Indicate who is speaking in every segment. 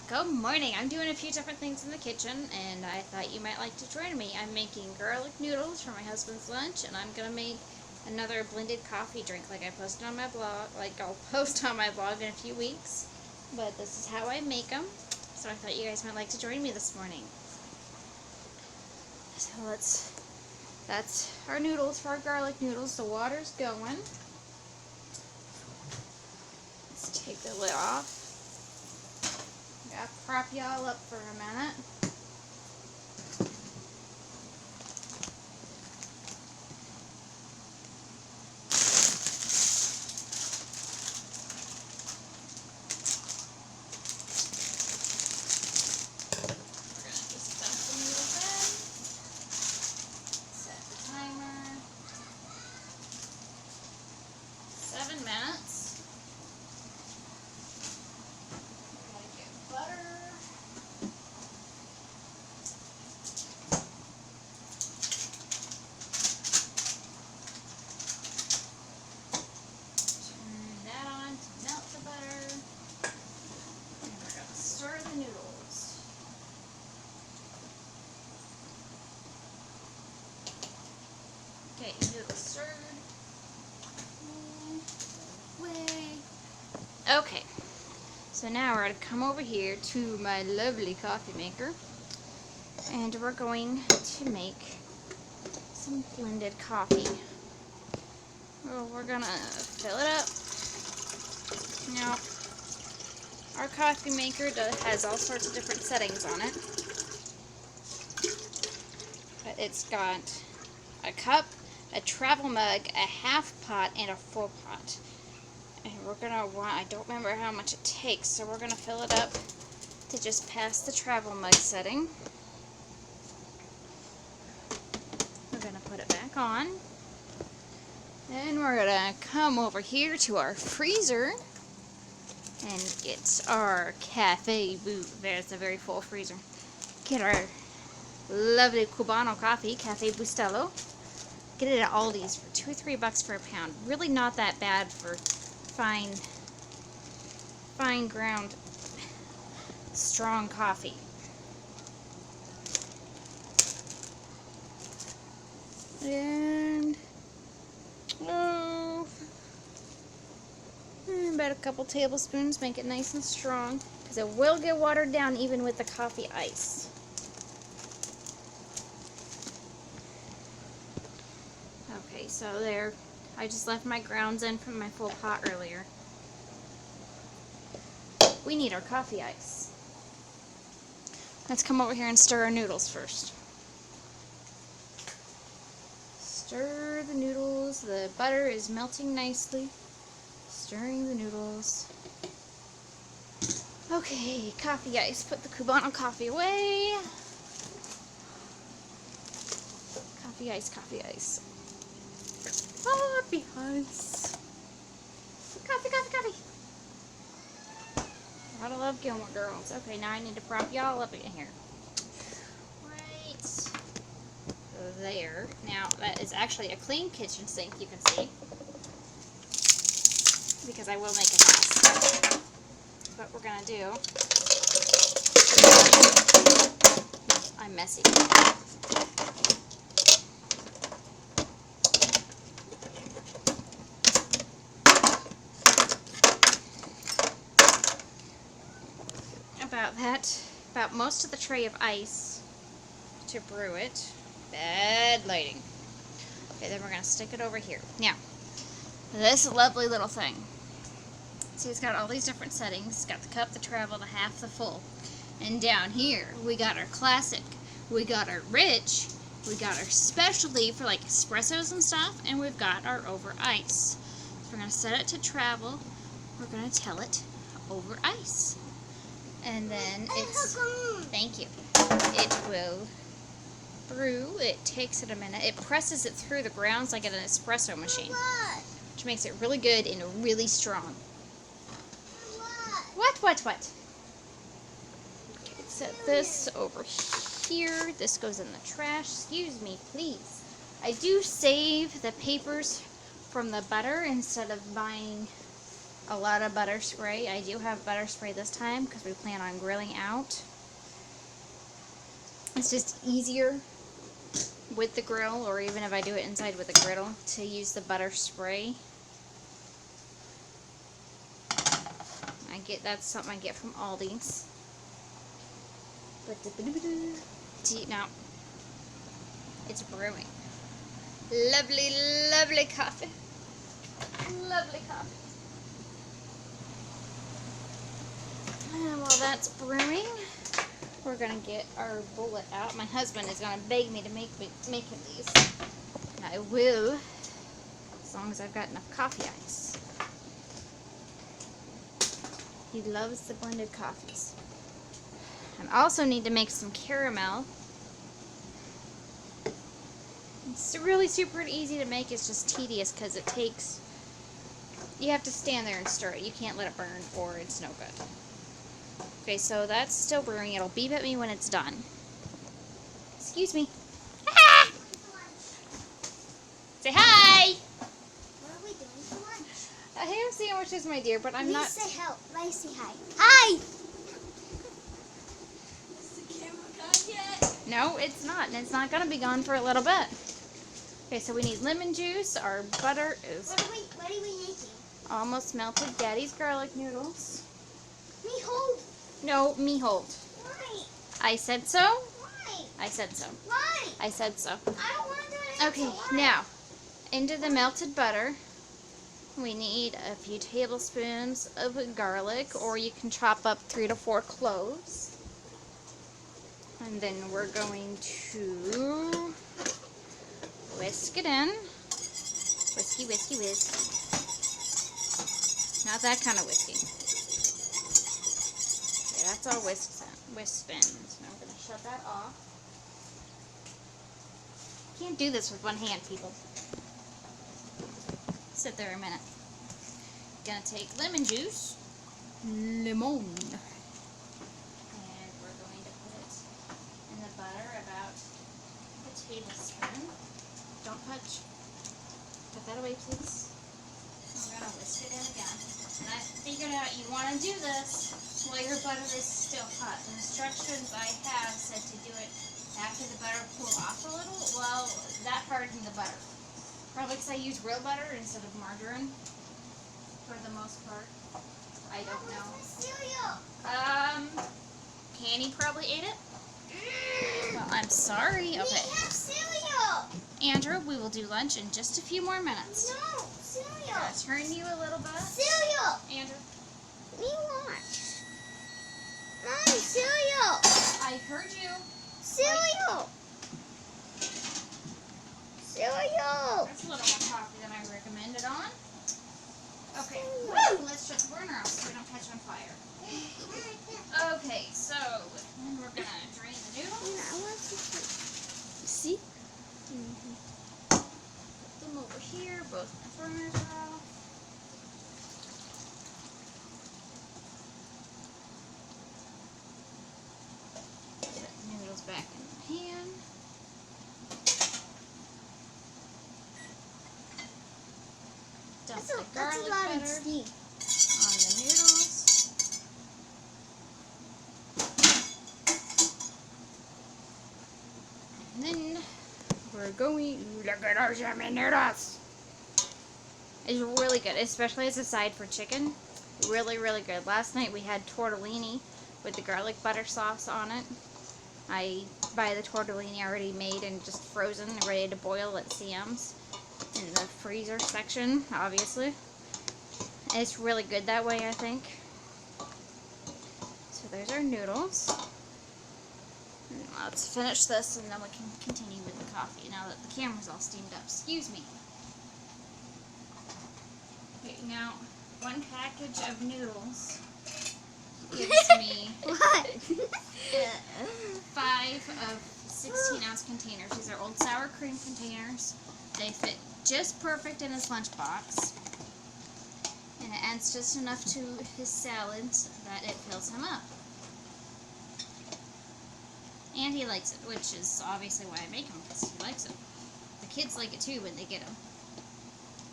Speaker 1: Good morning. I'm doing a few different things in the kitchen, and I thought you might like to join me. I'm making garlic noodles for my husband's lunch, and I'm going to make another blended coffee drink like I posted on my blog. I'll post on my blog in a few weeks, but this is how I make them. So I thought you guys might like to join me this morning. So that's our noodles for our garlic noodles. The water's going. Let's take the lid off. Gotta prop y'all up for a minute. We're gonna just dump the noodles in. Set the timer. 7 minutes. Gotta get butter. Turn that on to melt the butter. And we're gonna stir the noodles. Okay, noodles stirred. Okay, so now we're going to come over here to my lovely coffee maker, and we're going to make some blended coffee. Well, we're going to fill it up. Now, our coffee maker has all sorts of different settings on it, but it's got a cup, a travel mug, a half pot, and a full pot. And we're gonna want, I don't remember how much it takes, so we're gonna fill it up to just past the travel mug setting. We're gonna put it back on. Then we're gonna come over here to our freezer and get our cafe there's a very full freezer. Get our lovely Cubano coffee, Cafe Bustelo. Get it at Aldi's for $2 or $3 for a pound. Really not that bad for fine ground strong coffee. And about a couple tablespoons, make it nice and strong, because it will get watered down even with the coffee ice. Okay, so there, I just left my grounds in from my full pot earlier. We need our coffee ice. Let's come over here and stir our noodles first. Stir the noodles. The butter is melting nicely. Stirring the noodles. Okay, coffee ice. Put the Cubano coffee away. Coffee ice, coffee ice. Coffee ice. Coffee, coffee, coffee. Gotta love Gilmore Girls. Okay, now I need to prop y'all up in here. Right there. Now, that is actually a clean kitchen sink, you can see. Because I will make a mess. What we're gonna do... I'm messy. About most of the tray of ice to brew it. Bad lighting. Okay, then we're going to stick it over here. Now, this lovely little thing. See, it's got all these different settings. It's got the cup, the travel, the half, the full. And down here, we got our classic. We got our rich. We got our specialty for like espressos and stuff. And we've got our over ice. So we're going to set it to travel. We're going to tell it over ice. And then it's, thank you, it will brew. It takes it a minute. It presses it through the grounds like an espresso machine, which makes it really good and really strong. What? Okay, set this over here. This goes in the trash. Excuse me, please. I do save the papers from the butter instead of buying a lot of butter spray. I do have butter spray this time because we plan on grilling out. It's just easier with the grill, or even if I do it inside with a griddle, to use the butter spray. That's something I get from Aldi's. Now, it's brewing. Lovely, lovely coffee. Lovely coffee. And while that's brewing, we're gonna get our bullet out. My husband is gonna beg me to make him these. And I will, as long as I've got enough coffee ice. He loves the blended coffees. I also need to make some caramel. It's really super easy to make. It's just tedious because you have to stand there and stir it. You can't let it burn or it's no good. Okay, so that's still brewing. It'll beep at me when it's done. Excuse me. Ah! Say hi!
Speaker 2: What are we doing for lunch?
Speaker 1: Ham sandwiches, my dear, but I'm not...
Speaker 2: Say help. Say hi. Hi! Is the camera gone yet?
Speaker 1: No, it's not. And it's not going to be gone for a little bit. Okay, so we need lemon juice. Our butter is
Speaker 2: What are we making?
Speaker 1: almost melted. Daddy's garlic noodles.
Speaker 2: Me hold.
Speaker 1: No, me hold.
Speaker 2: Why?
Speaker 1: I said so.
Speaker 2: Why?
Speaker 1: I said so.
Speaker 2: Why?
Speaker 1: I said so.
Speaker 2: I don't want to do it.
Speaker 1: Okay, now, into the melted butter, we need a few tablespoons of garlic, or you can chop up 3 to 4 cloves. And then we're going to whisk it in. Whiskey, whiskey, whisk. Not that kind of whiskey. Okay, that's all whisk spins. Now we're going to shut that off. Can't do this with one hand, people. Sit there a minute. Gonna take lemon juice. Lemon. And we're going to put it in the butter, about a tablespoon. Don't touch. Put that away, please. We're gonna whisk it in again. And I figured out you want to do this while your butter is still hot. The instructions I have said to do it after the butter cooled off a little. Well, that hardened the butter. Probably because I use real butter instead of margarine for the most part. I don't know.
Speaker 2: Cereal.
Speaker 1: Candy probably ate it. Well, I'm sorry. Okay.
Speaker 2: We have cereal.
Speaker 1: Andrew, we will do lunch in just a few more minutes.
Speaker 2: No, cereal.
Speaker 1: Gonna turn you a little bit.
Speaker 2: Cereal.
Speaker 1: Andrew.
Speaker 2: Me watch. Mommy, cereal.
Speaker 1: I heard you.
Speaker 2: Cereal. Cereal.
Speaker 1: That's a little more coffee than I recommended on. Okay. Woo! Let's shut the burner off so we don't catch on fire. Okay, so then we're gonna drain the noodles.
Speaker 2: See?
Speaker 1: Put them over here. Both my burners are off. Put the noodles back in the pan. Dump the garlic
Speaker 2: That's a lot
Speaker 1: butter
Speaker 2: of steam.
Speaker 1: on the noodles. And then we're going, look at our yummy noodles. It's really good, especially as a side for chicken. Really, really good. Last night we had tortellini with the garlic butter sauce on it. I buy the tortellini already made and just frozen and ready to boil at Sam's in the freezer section, obviously. And it's really good that way, I think. So there's our noodles. And let's finish this and then we can continue with the coffee now that the camera's all steamed up. Excuse me. Okay, now 1 package of noodles gives me
Speaker 2: What?
Speaker 1: 5 of 16-ounce containers. These are old sour cream containers. They fit just perfect in his lunchbox. And it adds just enough to his salads that it fills him up. And he likes it, which is obviously why I make them, because he likes it. The kids like it too when they get them.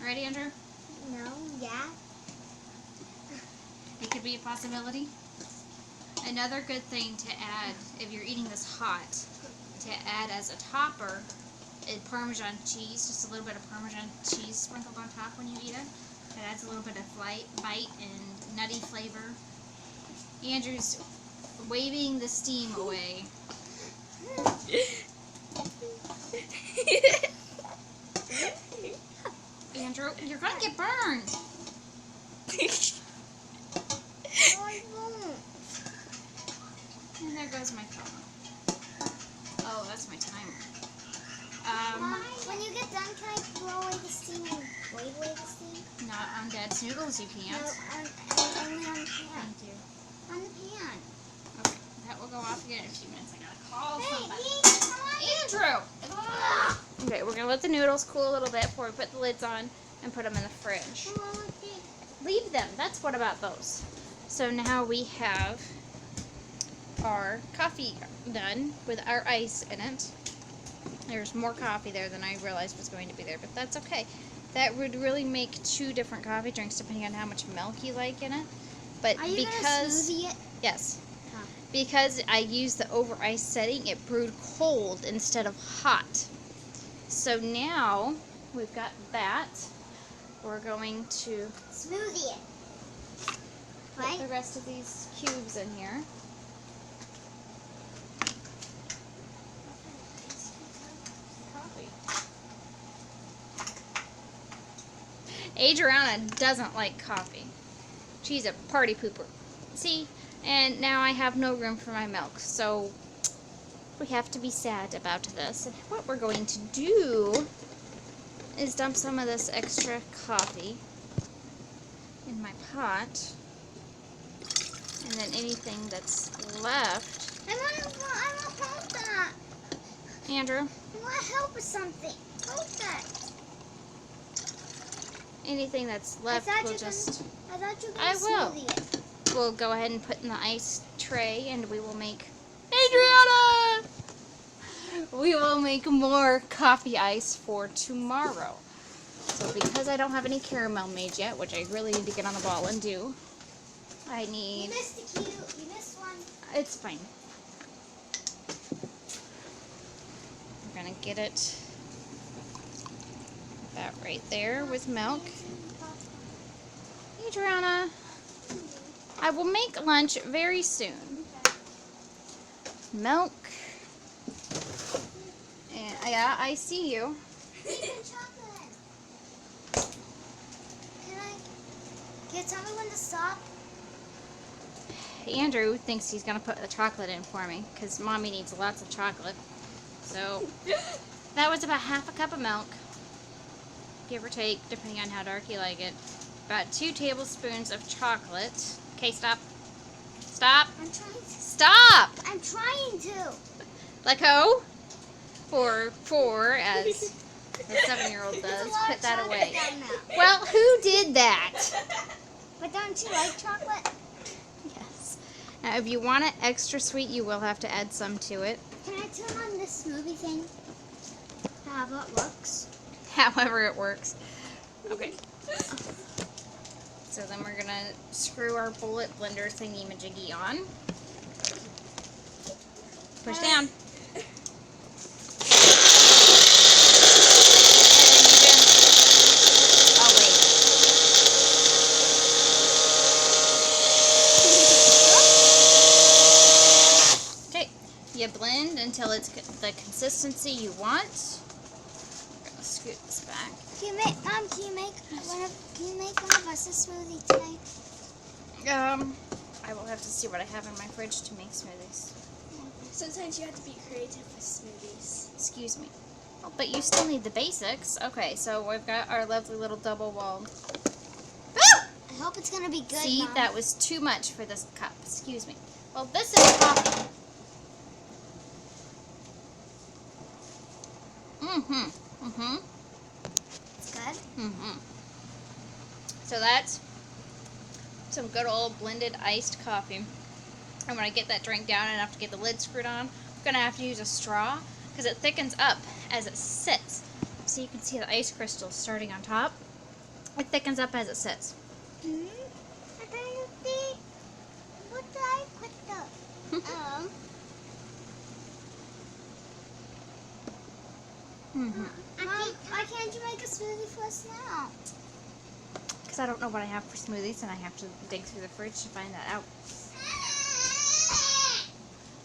Speaker 1: Ready, Andrew?
Speaker 2: No, yeah.
Speaker 1: It could be a possibility. Another good thing to add, if you're eating this hot, to add as a topper is Parmesan cheese. Just a little bit of Parmesan cheese sprinkled on top when you eat it. It adds a little bit of bite and nutty flavor. Andrew's waving the steam away. Andrew, you're gonna get burned.
Speaker 2: I won't.
Speaker 1: And there goes my phone. Oh, that's my timer.
Speaker 2: Mom, when you get done, can I throw away the steam and wave away the steam?
Speaker 1: Not on Dad's noodles, you can't.
Speaker 2: No, only on the pan.
Speaker 1: Thank you.
Speaker 2: On the pan.
Speaker 1: Okay, that will go off again in a few minutes. I gotta call somebody.
Speaker 2: Hey,
Speaker 1: Andrew! Okay, we're gonna let the noodles cool a little bit before we put the lids on and put them in the fridge. Leave them. That's what about those. So now we have our coffee done with our ice in it. There's more coffee there than I realized was going to be there, but that's okay. That would really make 2 different coffee drinks depending on how much milk you like in it. But
Speaker 2: Are you gonna smoothie it?
Speaker 1: yes,
Speaker 2: Huh.
Speaker 1: because I used the over ice setting, it brewed cold instead of hot. So now we've got that. We're going to
Speaker 2: Smoothie it.
Speaker 1: put
Speaker 2: Right?
Speaker 1: the rest of these cubes in here. Adriana doesn't like coffee. She's a party pooper. See? And now I have no room for my milk. So we have to be sad about this. And what we're going to do is dump some of this extra coffee in my pot. And then anything that's left.
Speaker 2: I want help that.
Speaker 1: Andrew,
Speaker 2: I want help with something. Help that.
Speaker 1: anything that's left
Speaker 2: I thought
Speaker 1: we'll
Speaker 2: you
Speaker 1: just...
Speaker 2: I thought you were
Speaker 1: I
Speaker 2: gonna
Speaker 1: will.
Speaker 2: smoothie it.
Speaker 1: We'll go ahead and put in the ice tray and we will make... Adriana! We will make more coffee ice for tomorrow. So because I don't have any caramel made yet, which I really need to get on the ball and do, I
Speaker 2: You
Speaker 1: need...
Speaker 2: missed the cue. You missed one.
Speaker 1: It's fine. We're gonna get it about right there with milk. Adriana, I will make lunch very soon. Milk. And yeah, I see you.
Speaker 2: Chocolate. Can you tell me when to stop?
Speaker 1: Andrew thinks he's gonna put the chocolate in for me because Mommy needs lots of chocolate. So that was about half a cup of milk, give or take, depending on how dark you like it. About 2 tablespoons of chocolate. Okay, stop. Stop.
Speaker 2: I'm trying to.
Speaker 1: Stop.
Speaker 2: I'm trying to.
Speaker 1: Let go. For 4, as the 7-year-old does.
Speaker 2: There's a lot
Speaker 1: Put
Speaker 2: of
Speaker 1: that
Speaker 2: chocolate
Speaker 1: away.
Speaker 2: down there.
Speaker 1: Well, who did that?
Speaker 2: But don't you like chocolate?
Speaker 1: Yes. Now, if you want it extra sweet, you will have to add some to it.
Speaker 2: Can I turn on this smoothie thing? How it works?
Speaker 1: However it works. Okay. So then we're going to screw our bullet blender thingy-majiggy on. Push down. Oh, wait. Okay. You blend until it's the consistency you want. We're going to scoot this back.
Speaker 2: Mom, can you make one of us a smoothie today?
Speaker 1: I will have to see what I have in my fridge to make smoothies.
Speaker 3: Sometimes you have to be creative with smoothies.
Speaker 1: Excuse me. Oh, but you still need the basics. Okay, so we've got our lovely little double-walled.
Speaker 2: I hope it's gonna be good.
Speaker 1: See,
Speaker 2: Mom.
Speaker 1: that was too much for this cup. Excuse me. Well, this is coffee.
Speaker 2: It's good.
Speaker 1: So that's some good old blended iced coffee. And when I get that drink down enough to get the lid screwed on, I'm going to have to use a straw because it thickens up as it sits. So you can see the ice crystals starting on top. It thickens up as it sits.
Speaker 2: I think
Speaker 1: Mm-hmm.
Speaker 2: Mom, why can't you make a smoothie for us now?
Speaker 1: Because I don't know what I have for smoothies, and I have to dig through the fridge to find that out.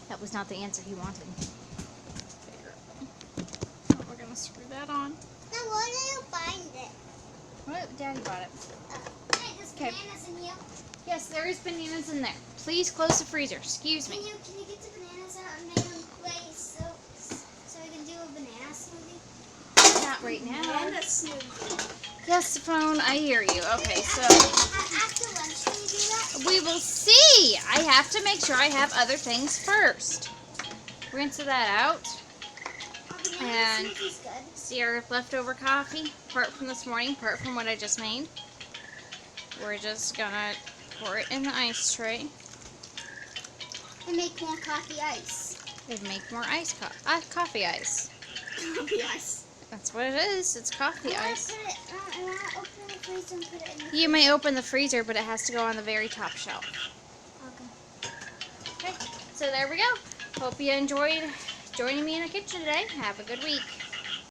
Speaker 1: That was not the answer he wanted. Oh, we're gonna screw that on.
Speaker 2: Now, where do you find it?
Speaker 1: What? Daddy bought it.
Speaker 2: Hey, there's
Speaker 1: Okay.
Speaker 2: bananas in here.
Speaker 1: Yes, there is bananas in there. Please close the freezer. Excuse me.
Speaker 2: Can you get the bananas out and make them play so we can do a banana smoothie?
Speaker 1: Not right now.
Speaker 3: And a smoothie.
Speaker 1: Yes, phone, I hear you. Okay, so
Speaker 2: After lunch, can you do that?
Speaker 1: we will see. I have to make sure I have other things first. Rinse that out.
Speaker 2: Oh, banana
Speaker 1: And-
Speaker 2: smoothie's good.
Speaker 1: See our leftover coffee, part from this morning, part from what I just made. We're just gonna pour it in the ice tray
Speaker 2: And make more coffee ice.
Speaker 1: and make more coffee ice.
Speaker 3: Yes.
Speaker 1: That's what it is. It's coffee ice.
Speaker 2: I want to open the freezer and put it in the
Speaker 1: You may open the freezer, but it has to go on the very top shelf.
Speaker 2: Okay.
Speaker 1: Okay, so there we go. Hope you enjoyed joining me in the kitchen today. Have a good week.